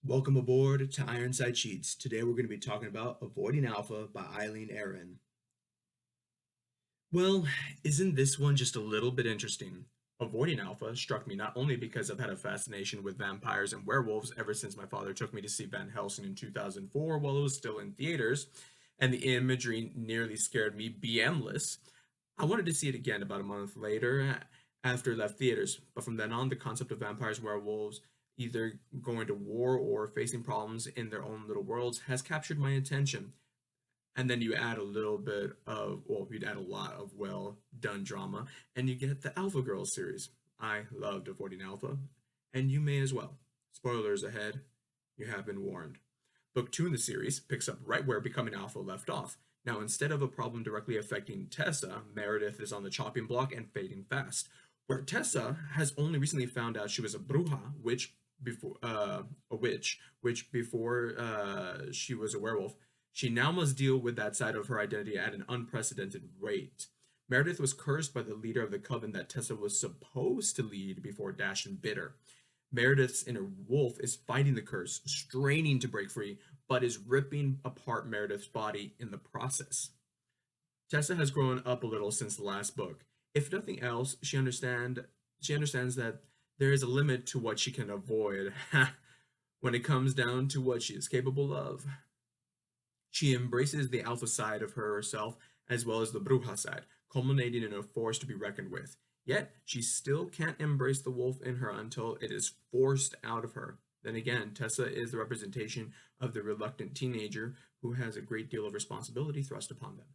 Welcome aboard to Ironside Sheets. Today we're going to be talking about Avoiding Alpha by Aileen Erin. Well, isn't this one just a little bit interesting? Avoiding Alpha struck me not only because I've had a fascination with vampires and werewolves ever since my father took me to see Van Helsing in 2004 while it was still in theaters, and the imagery nearly scared me BM-less. I wanted to see it again about a month later after it left theaters, but from then on, the concept of vampires, werewolves, either going to war or facing problems in their own little worlds has captured my attention. And then you add a little bit of, well, you'd add a lot of well done drama, and you get the Alpha Girls series. I loved Avoiding Alpha, and you may as well. Spoilers ahead, you have been warned. Book 2 in the series picks up right where Becoming Alpha left off. Now, instead of a problem directly affecting Tessa, Meredith is on the chopping block and fading fast. Where Tessa has only recently found out she was a bruja, a witch, which before she was a werewolf, she now must deal with that side of her identity at an unprecedented rate. Meredith was cursed by the leader of the coven that Tessa was supposed to lead before Dash and Bitter. Meredith's inner wolf is fighting the curse, straining to break free, but is ripping apart Meredith's body in the process. Tessa has grown up a little since the last book. If nothing else, she understands that there is a limit to what she can avoid when it comes down to what she is capable of. She embraces the alpha side of herself as well as the bruja side, culminating in a force to be reckoned with. Yet, she still can't embrace the wolf in her until it is forced out of her. Then again, Tessa is the representation of the reluctant teenager who has a great deal of responsibility thrust upon them.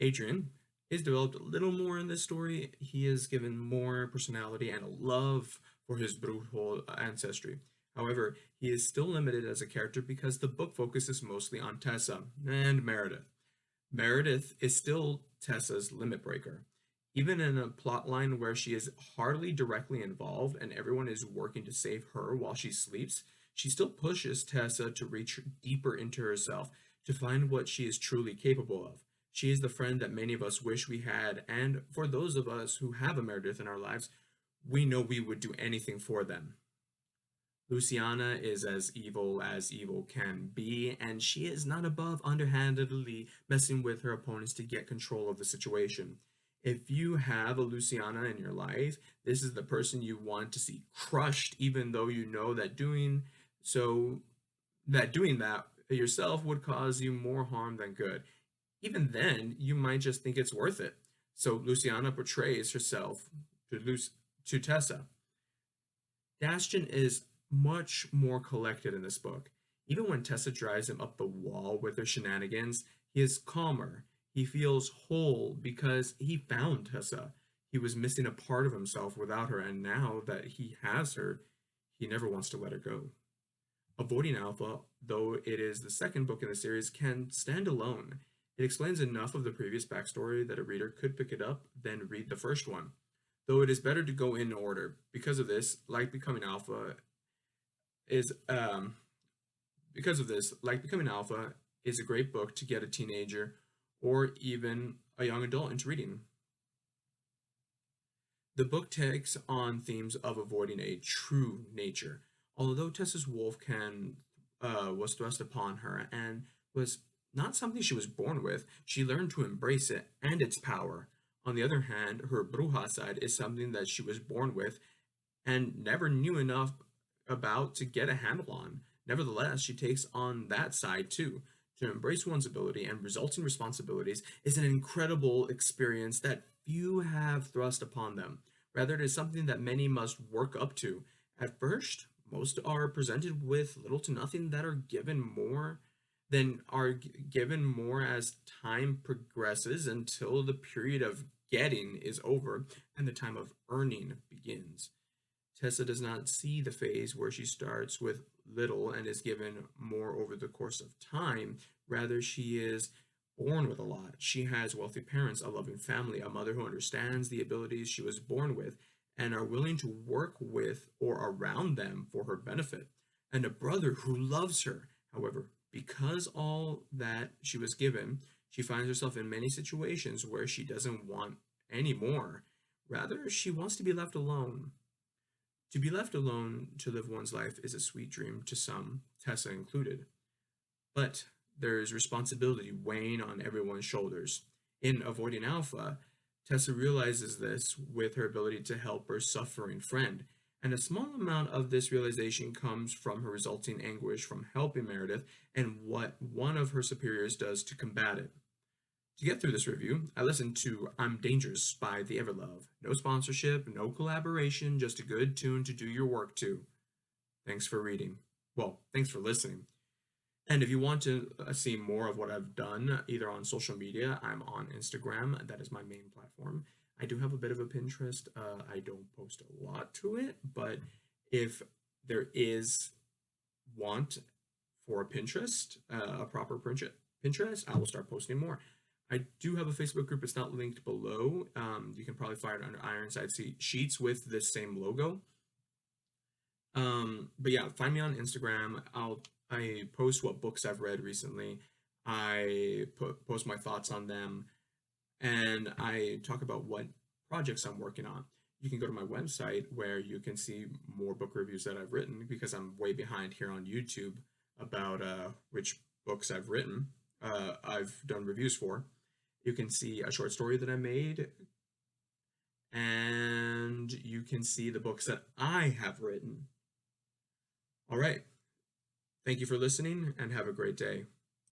Adrian is developed a little more in this story. He is given more personality and a love for his brutal ancestry. However, he is still limited as a character because the book focuses mostly on Tessa and Meredith. Meredith is still Tessa's limit breaker. Even in a plotline where she is hardly directly involved and everyone is working to save her while she sleeps, she still pushes Tessa to reach deeper into herself to find what she is truly capable of. She is the friend that many of us wish we had, and for those of us who have a Meredith in our lives, we know we would do anything for them. Luciana is as evil can be, and she is not above underhandedly messing with her opponents to get control of the situation. If you have a Luciana in your life, this is the person you want to see crushed, even though you know that so doing that yourself would cause you more harm than good. Even then, you might just think it's worth it. So Luciana portrays herself to Tessa. Dastion is much more collected in this book. Even when Tessa drives him up the wall with her shenanigans, he is calmer. He feels whole because he found Tessa. He was missing a part of himself without her, and now that he has her, he never wants to let her go. Avoiding Alpha, though it is the second book in the series, can stand alone. It explains enough of the previous backstory that a reader could pick it up, then read the first one. Though it is better to go in order. Is because of this, like Becoming Alpha is a great book to get a teenager or even a young adult into reading. The book takes on themes of avoiding a true nature. Although Tessa's wolf can was thrust upon her and was not something she was born with, she learned to embrace it and its power. On the other hand, her bruja side is something that she was born with and never knew enough about to get a handle on. Nevertheless, she takes on that side too. To embrace one's ability and resulting responsibilities is an incredible experience that few have thrust upon them. Rather, it is something that many must work up to. At first, most are presented with little to nothing that are given more as time progresses until the period of getting is over and the time of earning begins. Tessa does not see the phase where she starts with little and is given more over the course of time. Rather, she is born with a lot. She has wealthy parents, a loving family, a mother who understands the abilities she was born with and are willing to work with or around them for her benefit, and a brother who loves her. However, because all that she was given, she finds herself in many situations where she doesn't want any more. Rather, she wants to be left alone. To be left alone to live one's life is a sweet dream to some, Tessa included. But there's responsibility weighing on everyone's shoulders. In Avoiding Alpha, Tessa realizes this with her ability to help her suffering friend, and a small amount of this realization comes from her resulting anguish from helping Meredith and what one of her superiors does to combat it. To get through this review, I listened to I'm Dangerous by The Everlove. No sponsorship, no collaboration, just a good tune to do your work to. Thanks for reading. Well, thanks for listening. And if you want to see more of what I've done, either on social media, I'm on Instagram. That is my main platform. I do have a bit of a Pinterest. I don't post a lot to it, but if there is want for a Pinterest, a proper Pinterest, I will start posting more. I do have a Facebook group. It's not linked below. You can probably find it under Ironside Sheets with this same logo. But yeah, find me on Instagram. I post what books I've read recently. I post my thoughts on them, and I talk about what projects I'm working on. You can go to my website where you can see more book reviews that I've written because I'm way behind here on YouTube about which books I've written. I've done reviews for. You can see a short story that I made, and you can see the books that I have written. All right. Thank you for listening and have a great day.